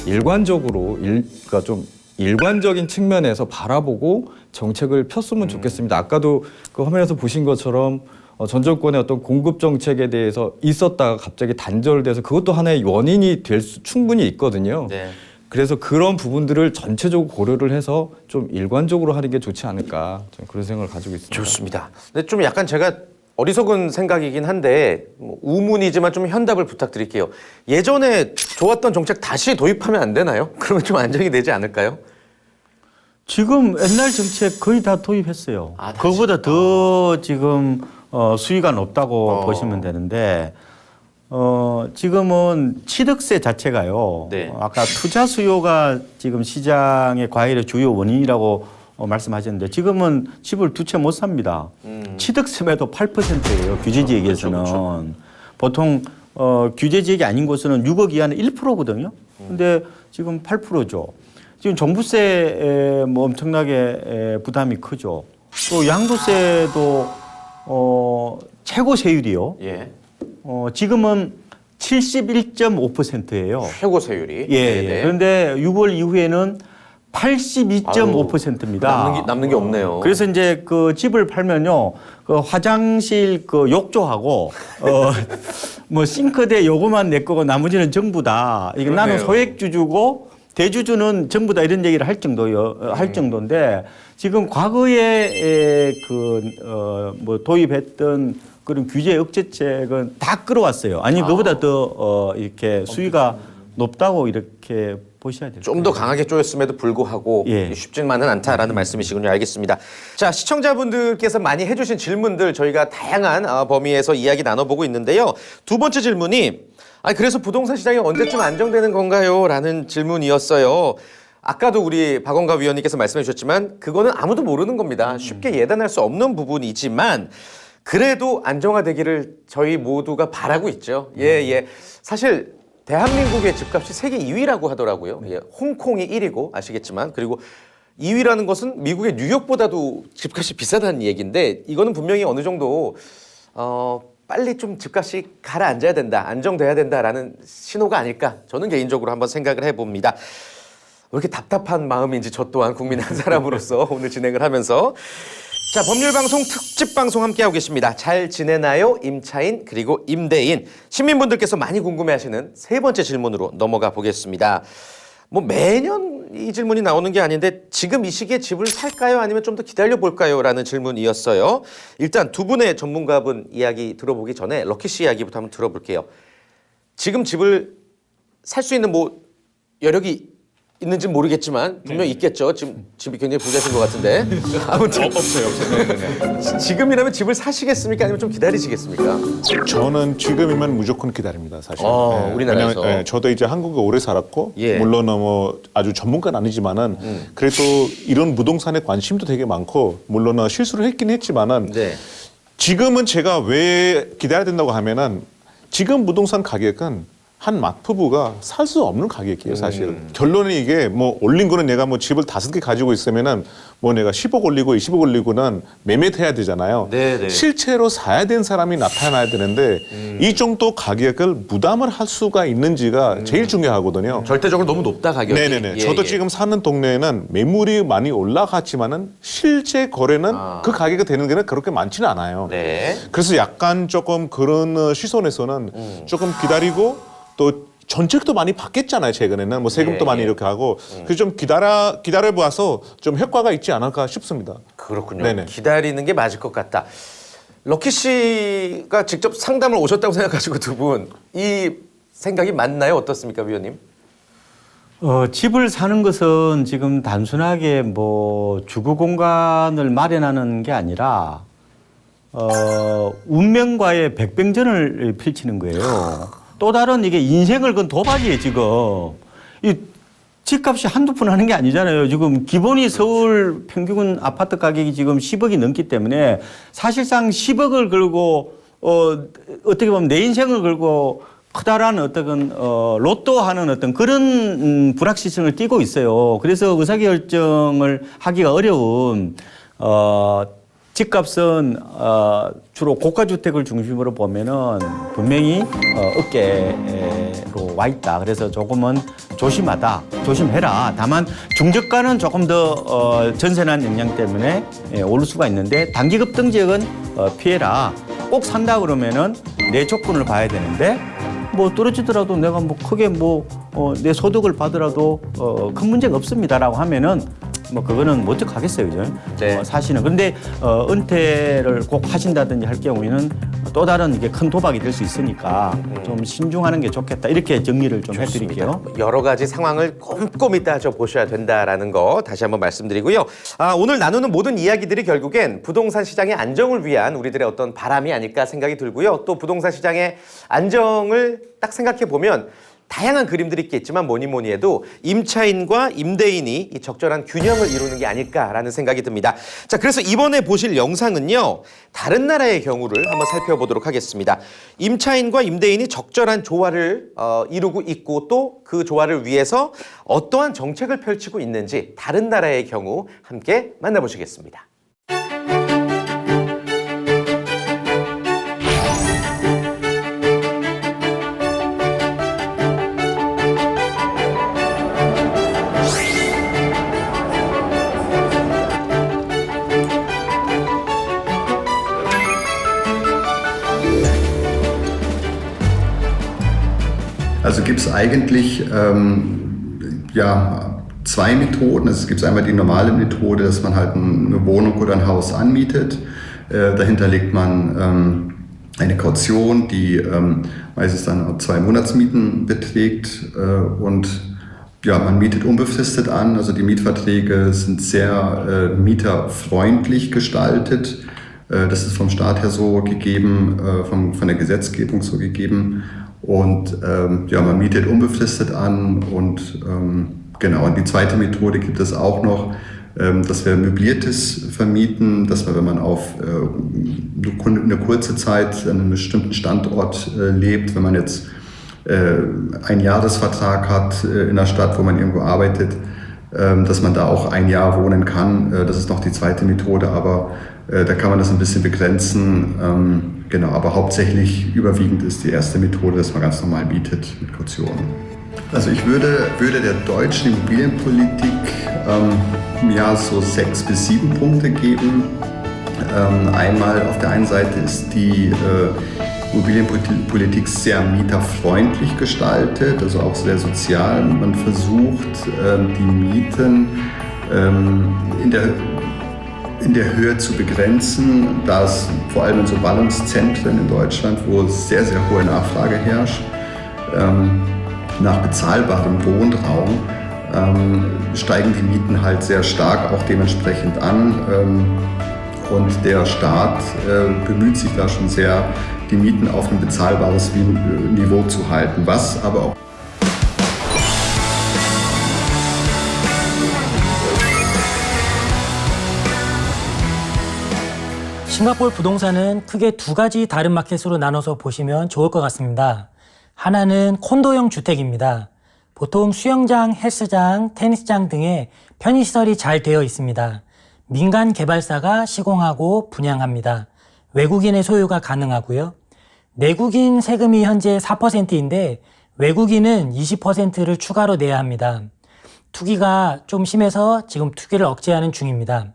그러니까 좀 일관적인 측면에서 바라보고 정책을 폈으면 좋겠습니다. 아까도 그 화면에서 보신 것처럼 전 정권의 어떤 공급 정책에 대해서 있었다가 갑자기 단절돼서 그것도 하나의 원인이 될 수 충분히 있거든요. 네. 그래서 그런 부분들을 전체적으로 고려를 해서 좀 일관적으로 하는 게 좋지 않을까, 좀 그런 생각을 가지고 있습니다. 좋습니다. 근데 좀 약간 제가 어리석은 생각이긴 한데 우문이지만 좀 현답을 부탁드릴게요. 예전에 좋았던 정책 다시 도입하면 안 되나요? 그러면 좀 안정이 되지 않을까요? 지금 옛날 정책 거의 다 도입했어요. 다시? 그거보다 더 지금 수위가 높다고 보시면 되는데 지금은 취득세 자체가요. 네. 아까 투자 수요가 지금 시장의 과열의 주요 원인이라고 말씀하셨는데 지금은 집을 두 채 못 삽니다. 취득세매도 8%예요. 규제 지역에서는. 그렇죠. 보통 규제 지역이 아닌 곳은 6억 이하는 1%거든요. 근데 지금 8%죠. 지금 종부세 엄청나게 부담이 크죠. 또 양도세도 최고 세율이요. 예. 지금은 71.5%예요. 최고 세율이. 예. 그런데 6월 이후에는 82.5%입니다. 남는 게 없네요. 그래서 이제 그 집을 팔면요, 그 화장실 그 욕조하고 뭐 싱크대 요거만 내 거고 나머지는 전부다. 이게 나는 소액주주고 대주주는 전부 다 이런 얘기를 할 정도요, 할 정도인데 지금 과거에 뭐 도입했던 그런 규제 억제책은 다 끌어왔어요. 아니 그보다 더 이렇게 수위가 높다고 이렇게 보셔야 돼요. 좀 더 강하게 쪼였음에도 불구하고 예. 쉽지만은 않다라는 말씀이시군요. 알겠습니다. 자, 시청자분들께서 많이 해주신 질문들 저희가 다양한 범위에서 이야기 나눠보고 있는데요. 두 번째 질문이 그래서 부동산 시장이 언제쯤 안정되는 건가요? 라는 질문이었어요. 아까도 우리 박원가 위원님께서 말씀해 주셨지만 그거는 아무도 모르는 겁니다. 쉽게 예단할 수 없는 부분이지만 그래도 안정화되기를 저희 모두가 바라고 있죠. 예. 사실 대한민국의 집값이 세계 2위라고 하더라고요. 예, 홍콩이 1위고 아시겠지만 그리고 2위라는 것은 미국의 뉴욕보다도 집값이 비싸다는 얘기인데 이거는 분명히 어느 정도 빨리 좀 집값이 가라앉아야 된다, 안정돼야 된다라는 신호가 아닐까 저는 개인적으로 한번 생각을 해봅니다. 왜 이렇게 답답한 마음인지 저 또한 국민 한 사람으로서 오늘 진행을 하면서 자, 법률방송 특집방송 함께하고 계십니다. 잘 지내나요? 임차인 그리고 임대인. 시민분들께서 많이 궁금해하시는 세 번째 질문으로 넘어가 보겠습니다. 뭐 매년 이 질문이 나오는 게 아닌데 지금 이 시기에 집을 살까요? 아니면 좀 더 기다려볼까요? 라는 질문이었어요. 일단 두 분의 전문가분 이야기 들어보기 전에 럭키 씨 이야기부터 한번 들어볼게요. 지금 집을 살 수 있는 뭐 여력이 있는지 모르겠지만 분명히 있겠죠. 지금 집이 굉장히 부자신 것 같은데. 아무튼 없어요. 지금이라면 집을 사시겠습니까? 아니면 좀 기다리시겠습니까? 저는 지금이면 무조건 기다립니다, 사실. 우리나라에서. 왜냐면, 저도 이제 한국에 오래 살았고, 물론 뭐 아주 전문가는 아니지만은 그래도 이런 부동산에 관심도 되게 많고, 물론 실수를 했긴 했지만은 지금은 제가 왜 기다려야 된다고 하면은 지금 부동산 가격은 한 막부부가 살 수 없는 가격이에요, 사실. 결론이 이게 뭐 올린 거는 내가 뭐 집을 5개 가지고 있으면은 뭐 내가 10억 올리고 20억 올리고는 매매해야 되잖아요. 실제로 사야 되는 사람이 나타나야 되는데 이 정도 가격을 부담을 할 수가 있는지가 제일 중요하거든요. 절대적으로 너무 높다, 가격이. 네네네. 저도 지금 사는 동네에는 매물이 많이 올라갔지만은 실제 거래는 그 가격이 되는 데는 그렇게 많지는 않아요. 그래서 약간 조금 그런 시선에서는 조금 기다리고 또 정책도 많이 바뀌었잖아요, 최근에는. 뭐 세금도 많이 이렇게 하고. 그래서 좀 기다려봐서 좀 효과가 있지 않을까 싶습니다. 그렇군요. 기다리는 게 맞을 것 같다. 럭키 씨가 직접 상담을 오셨다고 생각하시고 두 분, 이 생각이 맞나요? 어떻습니까, 위원님? 집을 사는 것은 지금 단순하게 뭐 주거 공간을 마련하는 게 아니라 운명과의 백병전을 펼치는 거예요. 또 다른 이게 인생을 건 도박이에요, 지금. 이 집값이 한두 푼 하는 게 아니잖아요. 지금 기본이 서울 평균 아파트 가격이 지금 10억이 넘기 때문에 사실상 10억을 걸고 어떻게 보면 내 인생을 걸고 커다란 어떤 로또 하는 어떤 그런 불확실성을 띠고 있어요. 그래서 의사결정을 하기가 어려운 집값은 주로 고가주택을 중심으로 보면은 분명히 어깨로 와 있다. 그래서 조금은 조심해라. 다만 중저가는 조금 더 전세난 영향 때문에 오를 수가 있는데 단기 급등 지역은 피해라. 꼭 산다 그러면은 내 조건을 봐야 되는데 뭐 떨어지더라도 내가 뭐 크게 내 소득을 받으라도 큰 문제가 없습니다라고 하면은 뭐 그거는 못 하겠어요, 그죠? 사실은. 근데 은퇴를 꼭 하신다든지 할 경우에는 또 다른 이게 큰 도박이 될 수 있으니까 좀 신중하는 게 좋겠다. 이렇게 정리를 좀 해드릴게요. 여러 가지 상황을 꼼꼼히 따져보셔야 된다라는 거 다시 한번 말씀드리고요. 오늘 나누는 모든 이야기들이 결국엔 부동산 시장의 안정을 위한 우리들의 어떤 바람이 아닐까 생각이 들고요. 또 부동산 시장의 안정을 딱 생각해 보면 다양한 그림들이 있겠지만 뭐니 해도 임차인과 임대인이 이 적절한 균형을 이루는 게 아닐까라는 생각이 듭니다. 자, 그래서 이번에 보실 영상은요, 다른 나라의 경우를 한번 살펴보도록 하겠습니다. 임차인과 임대인이 적절한 조화를 이루고 있고 또 그 조화를 위해서 어떠한 정책을 펼치고 있는지 다른 나라의 경우 함께 만나보시겠습니다. gibt es eigentlich zwei Methoden. Es gibt einmal die normale Methode, dass man halt eine Wohnung oder ein Haus anmietet. Dahinter legt man eine Kaution, die meistens dann 2 Monatsmieten beträgt und man mietet unbefristet an. Also die Mietverträge sind sehr mieterfreundlich gestaltet. Das ist vom Staat her so gegeben, von der Gesetzgebung so gegeben. Und man mietet unbefristet an und genau. Und die zweite Methode gibt es auch noch, dass wir möbliertes vermieten, dass man, wenn man auf eine kurze Zeit an einem bestimmten Standort lebt, wenn man jetzt einen Jahresvertrag hat in der Stadt, wo man irgendwo arbeitet, dass man da auch ein Jahr wohnen kann. Das ist noch die zweite Methode, aber da kann man das ein bisschen begrenzen. Genau, aber hauptsächlich überwiegend ist die erste Methode, dass man ganz normal mietet mit Kaution. Also ich würde der deutschen Immobilienpolitik so 6 bis 7 Punkte geben. Einmal auf der einen Seite ist die Immobilienpolitik sehr mieterfreundlich gestaltet, also auch sehr sozial. Man versucht, die Mieten in der Höhe zu begrenzen, da es vor allem in so Ballungszentren in Deutschland, wo sehr, sehr hohe Nachfrage herrscht, nach bezahlbarem Wohnraum, steigen die Mieten halt sehr stark auch dementsprechend an. Und der Staat bemüht sich da schon sehr, die Mieten auf ein bezahlbares Niveau zu halten, was aber auch 싱가포르 부동산은 크게 2가지 다른 마켓으로 나눠서 보시면 좋을 것 같습니다. 하나는 콘도형 주택입니다. 보통 수영장, 헬스장, 테니스장 등의 편의시설이 잘 되어 있습니다. 민간 개발사가 시공하고 분양합니다. 외국인의 소유가 가능하고요. 내국인 세금이 현재 4%인데 외국인은 20%를 추가로 내야 합니다. 투기가 좀 심해서 지금 투기를 억제하는 중입니다.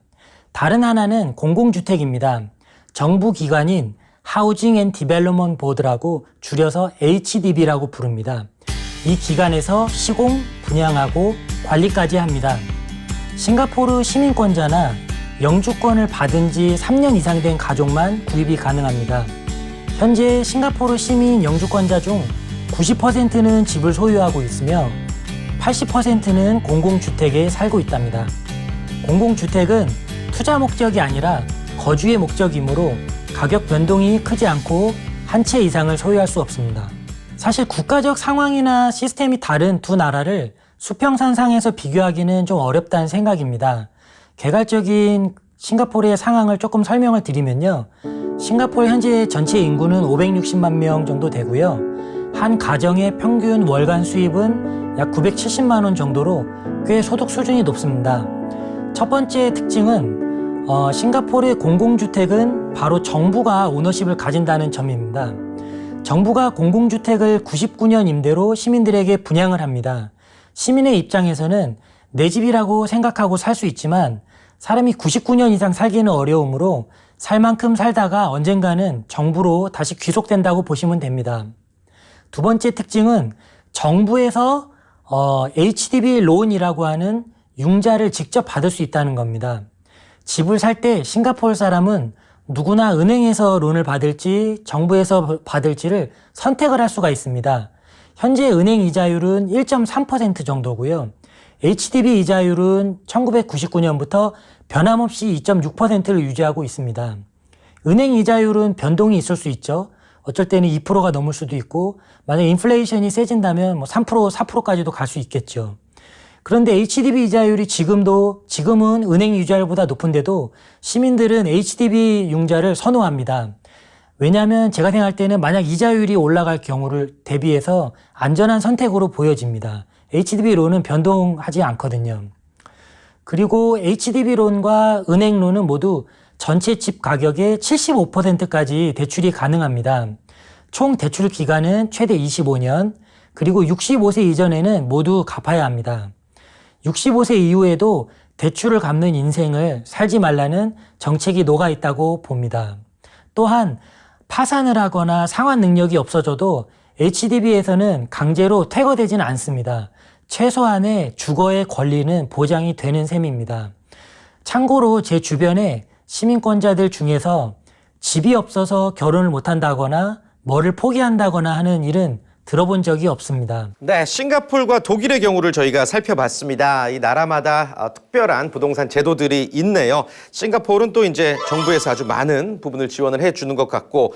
다른 하나는 공공주택입니다. 정부 기관인 하우징 앤 디벨롭먼트 보드라고 줄여서 HDB라고 부릅니다. 이 기관에서 시공, 분양하고 관리까지 합니다. 싱가포르 시민권자나 영주권을 받은 지 3년 이상 된 가족만 구입이 가능합니다. 현재 싱가포르 시민 영주권자 중 90%는 집을 소유하고 있으며 80%는 공공주택에 살고 있답니다. 공공주택은 투자 목적이 아니라 거주의 목적이므로 가격 변동이 크지 않고 한 채 이상을 소유할 수 없습니다. 사실 국가적 상황이나 시스템이 다른 두 나라를 수평선상에서 비교하기는 좀 어렵다는 생각입니다. 개괄적인 싱가포르의 상황을 조금 설명을 드리면요. 싱가포르 현재 전체 인구는 560만 명 정도 되고요. 한 가정의 평균 월간 수입은 약 970만 원 정도로 꽤 소득 수준이 높습니다. 첫 번째 특징은 싱가포르의 공공주택은 바로 정부가 오너십을 가진다는 점입니다. 정부가 공공주택을 99년 임대로 시민들에게 분양을 합니다. 시민의 입장에서는 내 집이라고 생각하고 살 수 있지만 사람이 99년 이상 살기는 어려우므로 살 만큼 살다가 언젠가는 정부로 다시 귀속된다고 보시면 됩니다. 두 번째 특징은 정부에서 HDB 론이라고 하는 융자를 직접 받을 수 있다는 겁니다. 집을 살 때 싱가포르 사람은 누구나 은행에서 론을 받을지 정부에서 받을지를 선택을 할 수가 있습니다. 현재 은행 이자율은 1.3% 정도고요. HDB 이자율은 1999년부터 변함없이 2.6%를 유지하고 있습니다. 은행 이자율은 변동이 있을 수 있죠. 어쩔 때는 2%가 넘을 수도 있고 만약 인플레이션이 세진다면 3%, 4%까지도 갈 수 있겠죠. 그런데 HDB 이자율이 지금은 은행 이자율보다 높은데도 시민들은 HDB 융자를 선호합니다. 왜냐하면 제가 생각할 때는 만약 이자율이 올라갈 경우를 대비해서 안전한 선택으로 보여집니다. HDB 론은 변동하지 않거든요. 그리고 HDB 론과 은행 론은 모두 전체 집 가격의 75%까지 대출이 가능합니다. 총 대출 기간은 최대 25년, 그리고 65세 이전에는 모두 갚아야 합니다. 65세 이후에도 대출을 갚는 인생을 살지 말라는 정책이 녹아 있다고 봅니다. 또한 파산을 하거나 상환 능력이 없어져도 HDB에서는 강제로 퇴거되지는 않습니다. 최소한의 주거의 권리는 보장이 되는 셈입니다. 참고로 제 주변에 시민권자들 중에서 집이 없어서 결혼을 못한다거나 뭐를 포기한다거나 하는 일은 들어본 적이 없습니다. 네, 싱가포르와 독일의 경우를 저희가 살펴봤습니다. 이 나라마다 특별한 부동산 제도들이 있네요. 싱가포르는 또 이제 정부에서 아주 많은 부분을 지원을 해주는 것 같고,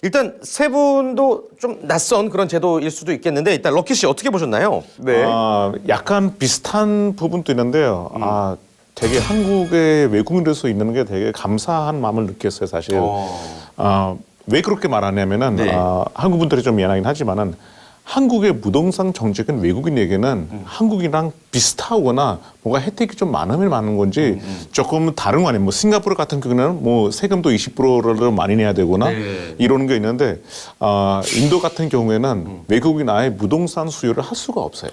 일단 세 분도 좀 낯선 그런 제도일 수도 있겠는데, 일단 럭키 씨 어떻게 보셨나요? 네. 약간 비슷한 부분도 있는데요. 되게 한국의 외국인으로서 있는 게 되게 감사한 마음을 느꼈어요, 사실. 왜 그렇게 말하냐면은 네. 한국 분들이 좀 미안하긴 하지만은 한국의 부동산 정책은 외국인에게는 한국이랑 비슷하거나 뭔가 혜택이 좀 많은 건지 조금 다른 거 아니에요. 뭐 싱가포르 같은 경우는 뭐 세금도 20%를 많이 내야 되거나 이런 게 있는데 인도 같은 경우에는 외국인 아예 부동산 수요를 할 수가 없어요.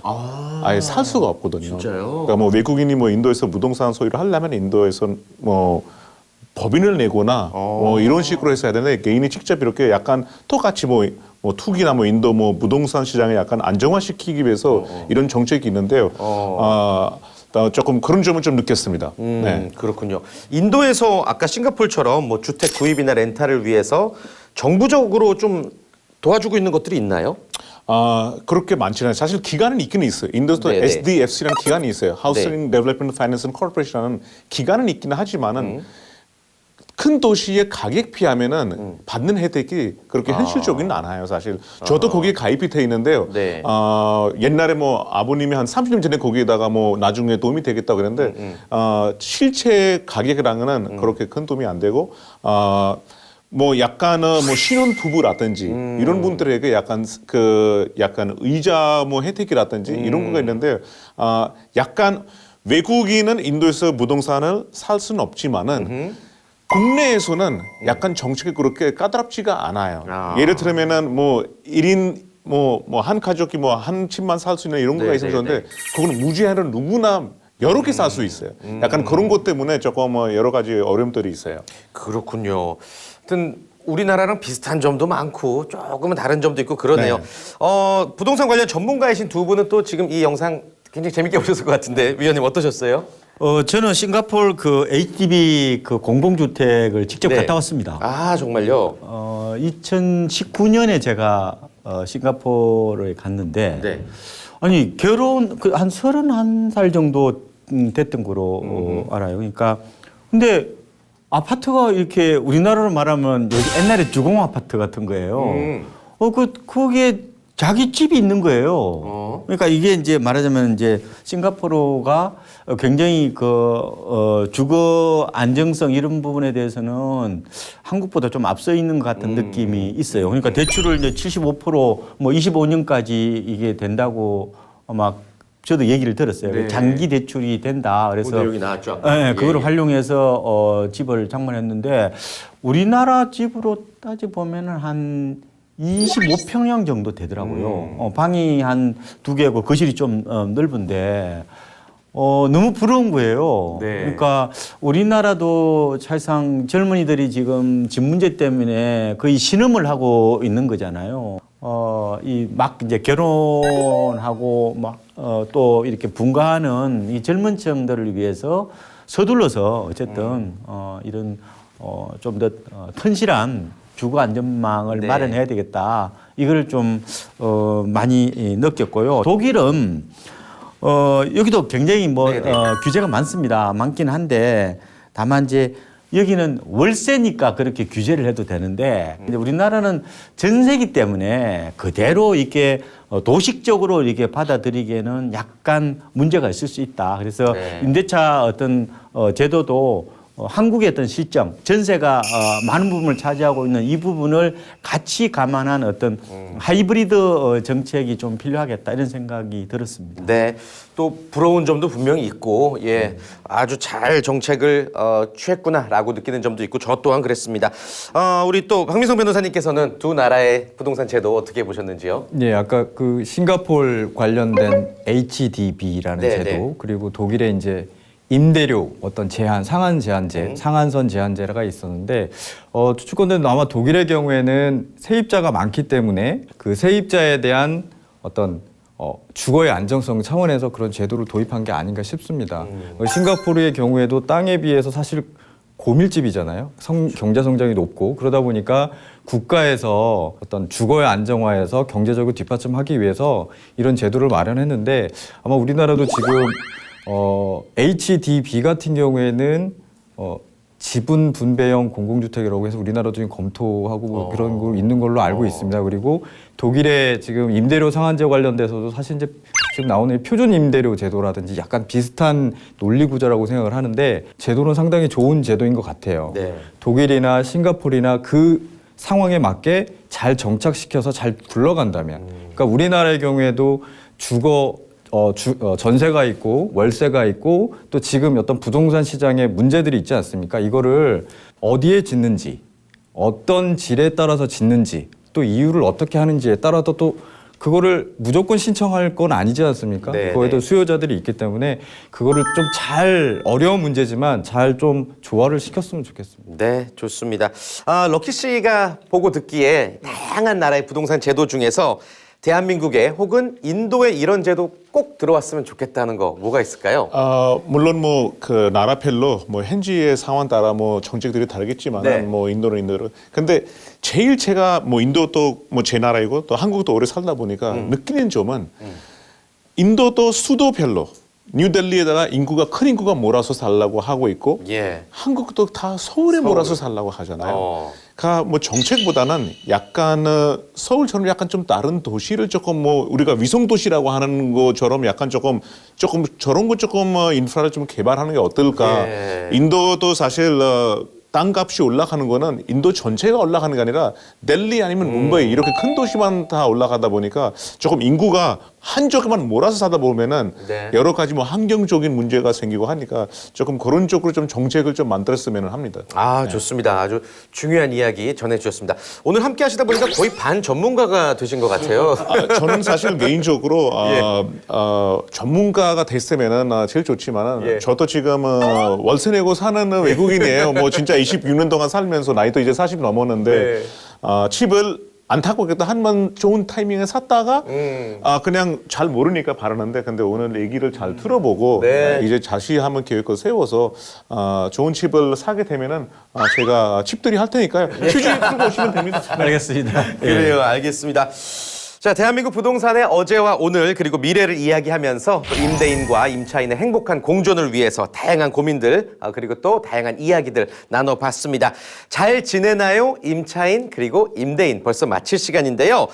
아예 살 수가 없거든요. 진짜요? 그러니까 뭐 외국인이 뭐 인도에서 부동산 소유를 하려면 인도에서 뭐 법인을 내거나 뭐 이런 식으로 해서 해야 되는데 개인이 직접 이렇게 약간 똑같이 뭐 투기나 뭐 인도 뭐 부동산 시장을 약간 안정화시키기 위해서 이런 정책이 있는데요. 조금 그런 점을 좀 느꼈습니다. 네. 그렇군요. 인도에서 아까 싱가포르처럼 뭐 주택 구입이나 렌탈을 위해서 정부적으로 좀 도와주고 있는 것들이 있나요? 그렇게 많지는 않아요. 사실 기관은 있기는 있어요. 인도도 SDFC라는 기관이 있어요. Housing Development Finance Corporation이라는 기관은 있기는 하지만은 큰 도시의 가격 비하면은 받는 혜택이 그렇게 현실적이는 않아요, 사실. 저도 거기에 가입이 돼 있는데요. 네. 옛날에 뭐 아버님이 한 30년 전에 거기에다가 뭐 나중에 도움이 되겠다고 그랬는데 실제 가격이랑은 그렇게 큰 도움이 안 되고 뭐 약간은 뭐 신혼 부부라든지 이런 분들에게 약간 의자 뭐 혜택이라든지 이런 거가 있는데 약간 외국인은 인도에서 부동산을 살 수는 없지만은 국내에서는 약간 정책이 그렇게 까다롭지가 않아요. 예를 들면은 뭐 1인 뭐 한 가족이 뭐 한 집만 살 수 있는 이런 거가 있어서 그런데 그거는 무제한으로 누구나 여러 개 살 수 있어요. 약간 그런 것 때문에 조금 여러 가지 어려움들이 있어요. 그렇군요. 하여튼 우리나라랑 비슷한 점도 많고 조금은 다른 점도 있고 그러네요. 부동산 관련 전문가이신 두 분은 또 지금 이 영상 굉장히 재밌게 보셨을 것 같은데 위원님 어떠셨어요? 저는 싱가포르 그 HDB 그 공공주택을 직접 갔다 왔습니다. 아, 정말요? 2019년에 제가 싱가포르에 갔는데 아니 결혼 한 31살 정도 됐던 거로 알아요. 그러니까 근데 아파트가 이렇게 우리나라로 말하면 여기 옛날에 주공 아파트 같은 거예요. 거기에 자기 집이 있는 거예요. 그러니까 이게 이제 말하자면 이제 싱가포르가 굉장히 주거 안정성 이런 부분에 대해서는 한국보다 좀 앞서 있는 것 같은 느낌이 있어요. 그러니까 대출을 이제 75% 뭐 25년까지 이게 된다고 막 저도 얘기를 들었어요. 네. 장기 대출이 된다. 그래서 그 내용이 나왔죠. 네, 그걸 활용해서 집을 장만했는데 우리나라 집으로 따져 보면은 한 25평형 정도 되더라고요. 방이 한 2개고 거실이 좀 넓은데 너무 부러운 거예요. 네. 그러니까 우리나라도 사실상 젊은이들이 지금 집 문제 때문에 거의 신음을 하고 있는 거잖아요. 막 이제 결혼하고 또 이렇게 분가하는 이 젊은 층들을 위해서 서둘러서 어쨌든 이런 좀 더 튼실한 주거 안전망을 마련해야 되겠다. 이걸 좀 많이 느꼈고요. 독일은 여기도 굉장히 규제가 많습니다. 많긴 한데 다만 이제 여기는 월세니까 그렇게 규제를 해도 되는데 이제 우리나라는 전세기 때문에 그대로 이렇게 도식적으로 이렇게 받아들이기에는 약간 문제가 있을 수 있다. 그래서 임대차 어떤 제도도 한국의 어떤 실정, 전세가 많은 부분을 차지하고 있는 이 부분을 같이 감안한 어떤 하이브리드 정책이 좀 필요하겠다 이런 생각이 들었습니다. 네, 또 부러운 점도 분명히 있고, 아주 잘 정책을 취했구나라고 느끼는 점도 있고, 저 또한 그랬습니다. 우리 또 박민성 변호사님께서는 두 나라의 부동산 제도 어떻게 보셨는지요? 네, 아까 그 싱가포르 관련된 HDB라는 제도, 그리고 독일의 이제 임대료 어떤 제한, 상한 제한제, 상한선 제한제가 있었는데 추측컨대 아마 독일의 경우에는 세입자가 많기 때문에 그 세입자에 대한 어떤 주거의 안정성 차원에서 그런 제도를 도입한 게 아닌가 싶습니다. 싱가포르의 경우에도 땅에 비해서 사실 고밀집이잖아요. 경제 성장이 높고 그러다 보니까 국가에서 어떤 주거의 안정화에서 경제적으로 뒷받침하기 위해서 이런 제도를 마련했는데 아마 우리나라도 지금 HDB 같은 경우에는 지분 분배형 공공주택이라고 해서 우리나라도 지금 검토하고 뭐 그런 거 있는 걸로 알고 있습니다. 그리고 독일의 지금 임대료 상한제 관련돼서도 사실 이제 지금 나오는 표준 임대료 제도라든지 약간 비슷한 논리 구조라고 생각을 하는데 제도는 상당히 좋은 제도인 것 같아요. 네. 독일이나 싱가포르나 그 상황에 맞게 잘 정착시켜서 잘 굴러간다면, 그러니까 우리나라의 경우에도 전세가 있고 월세가 있고 또 지금 어떤 부동산 시장에 문제들이 있지 않습니까? 이거를 어디에 짓는지, 어떤 질에 따라서 짓는지, 또 이유를 어떻게 하는지에 따라서 또 그거를 무조건 신청할 건 아니지 않습니까? 네, 거기에도 수요자들이 있기 때문에 그거를 좀 잘, 어려운 문제지만 잘 좀 조화를 시켰으면 좋겠습니다. 네, 좋습니다. 럭키 씨가 보고 듣기에 다양한 나라의 부동산 제도 중에서 대한민국에 혹은 인도에 이런 제도 꼭 들어왔으면 좋겠다는 거 뭐가 있을까요? 물론 뭐 그 나라별로 뭐 현지의 상황 따라 뭐 정책들이 다르겠지만 네. 뭐 인도는 인도로. 근데 제일 제가 뭐 인도도 뭐 제 나라이고 또 한국도 오래 살다 보니까 느끼는 점은 인도도 수도별로 뉴델리에다가 큰 인구가 몰아서 살라고 하고 있고 예. 한국도 다 서울에 몰아서 살라고 하잖아요. 그러니까 뭐 정책보다는 약간 서울처럼 약간 좀 다른 도시를 조금 뭐 우리가 위성 도시라고 하는 것처럼 약간 조금 저런 거 조금 인프라를 좀 개발하는 게 어떨까. 예. 인도도 사실 땅값이 올라가는 거는 인도 전체가 올라가는 게 아니라 델리 아니면 뭄바이 이렇게 큰 도시만 다 올라가다 보니까 조금 인구가 한쪽에만 몰아서 사다 보면은 네. 여러 가지 뭐 환경적인 문제가 생기고 하니까 조금 그런 쪽으로 좀 정책을 좀 만들었으면 합니다. 좋습니다. 아주 중요한 이야기 전해주셨습니다. 오늘 함께 하시다 보니까 거의 반 전문가가 되신 것 같아요. 저는 사실 개인적으로 전문가가 됐으면은 제일 좋지만은 예. 저도 지금 월세 내고 사는 외국인이에요. 뭐 진짜 26년 동안 살면서 나이도 이제 40 넘었는데 네. 집을 안타깝게도 한 번 좋은 타이밍에 샀다가 그냥 잘 모르니까 바르는데 근데 오늘 얘기를 잘 들어보고 네. 이제 다시 한번 계획을 세워서 좋은 집을 사게 되면은 제가 집들이 할 테니까요. 휴지 풀고 오시면 됩니다. 알겠습니다. 그래요, 알겠습니다. 자, 대한민국 부동산의 어제와 오늘 그리고 미래를 이야기하면서 또 임대인과 임차인의 행복한 공존을 위해서 다양한 고민들 그리고 또 다양한 이야기들 나눠봤습니다. 잘 지내나요? 임차인 그리고 임대인 벌써 마칠 시간인데요.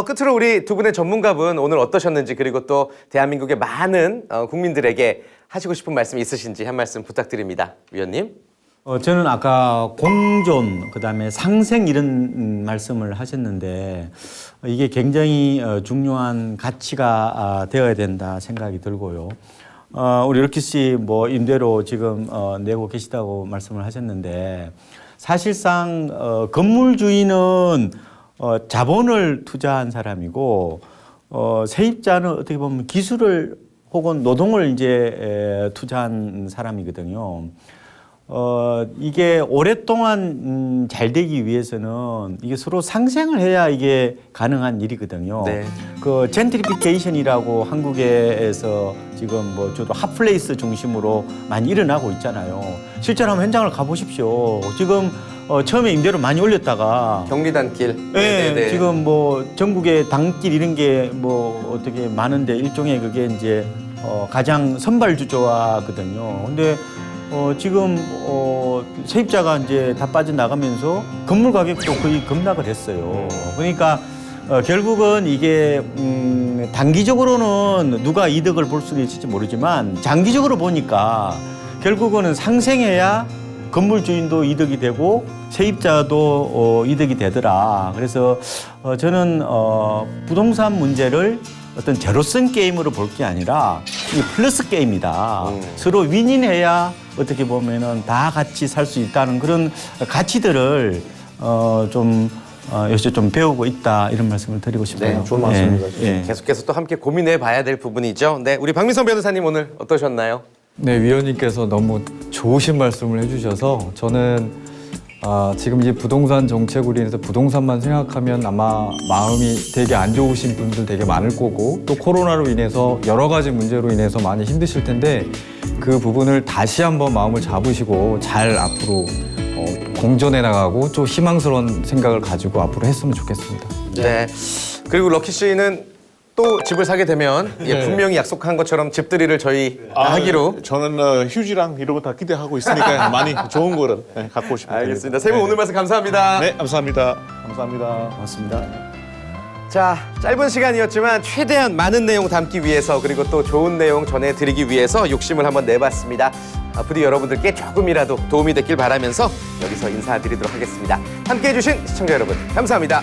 끝으로 우리 두 분의 전문가분 오늘 어떠셨는지 그리고 또 대한민국의 많은 국민들에게 하시고 싶은 말씀 있으신지 한 말씀 부탁드립니다. 위원님. 저는 아까 공존, 그다음에 상생 이런 말씀을 하셨는데 이게 굉장히 중요한 가치가 되어야 된다 생각이 들고요. 우리 럭키 씨 뭐 임대료 지금 내고 계시다고 말씀을 하셨는데 사실상 건물 주인은 자본을 투자한 사람이고 세입자는 어떻게 보면 기술을 혹은 노동을 이제 투자한 사람이거든요. 이게 오랫동안 잘 되기 위해서는 이게 서로 상생을 해야 이게 가능한 일이거든요. 네. 그 젠트리피케이션이라고 한국에서 지금 뭐 저도 핫플레이스 중심으로 많이 일어나고 있잖아요. 실제로 한번 현장을 가보십시오. 지금 처음에 임대료 많이 올렸다가 경리단길. 네, 지금 뭐 전국에 당길 이런 게 뭐 어떻게 많은데 일종의 그게 이제 가장 선발 주조하거든요. 근데 지금 세입자가 이제 다 빠져나가면서 건물 가격도 거의 급락을 했어요. 그러니까 결국은 이게 단기적으로는 누가 이득을 볼 수는 있을지 모르지만 장기적으로 보니까 결국은 상생해야 건물 주인도 이득이 되고 세입자도 이득이 되더라. 그래서 저는 부동산 문제를 어떤 제로섬 게임으로 볼 게 아니라 이 플러스 게임이다. 서로 윈윈해야 어떻게 보면은 다 같이 살 수 있다는 그런 가치들을 역시 좀 배우고 있다 이런 말씀을 드리고 싶어요. 네, 좋은 말씀입니다. 예. 계속해서 또 함께 고민해 봐야 될 부분이죠. 네, 우리 박민성 변호사님 오늘 어떠셨나요? 네, 위원님께서 너무 좋으신 말씀을 해주셔서 저는 지금 이제 부동산 정책으로 인해서 부동산만 생각하면 아마 마음이 되게 안 좋으신 분들 되게 많을 거고 또 코로나로 인해서 여러 가지 문제로 인해서 많이 힘드실 텐데 그 부분을 다시 한번 마음을 잡으시고 잘 앞으로 공존해 나가고 좀 희망스러운 생각을 가지고 앞으로 했으면 좋겠습니다. 네. 그리고 럭키 씨는 또 집을 사게 되면 분명히 약속한 것처럼 집들이를 저희 하기로. 저는 휴지랑 이런 거 다 기대하고 있으니까 많이 좋은 거를 갖고 싶습니다. 알겠습니다. 세 분 오늘 말씀 감사합니다. 네, 감사합니다. 감사합니다. 고맙습니다. 자, 짧은 시간이었지만 최대한 많은 내용 담기 위해서 그리고 또 좋은 내용 전해드리기 위해서 욕심을 한번 내봤습니다. 부디 여러분들께 조금이라도 도움이 됐길 바라면서 여기서 인사드리도록 하겠습니다. 함께해 주신 시청자 여러분 감사합니다.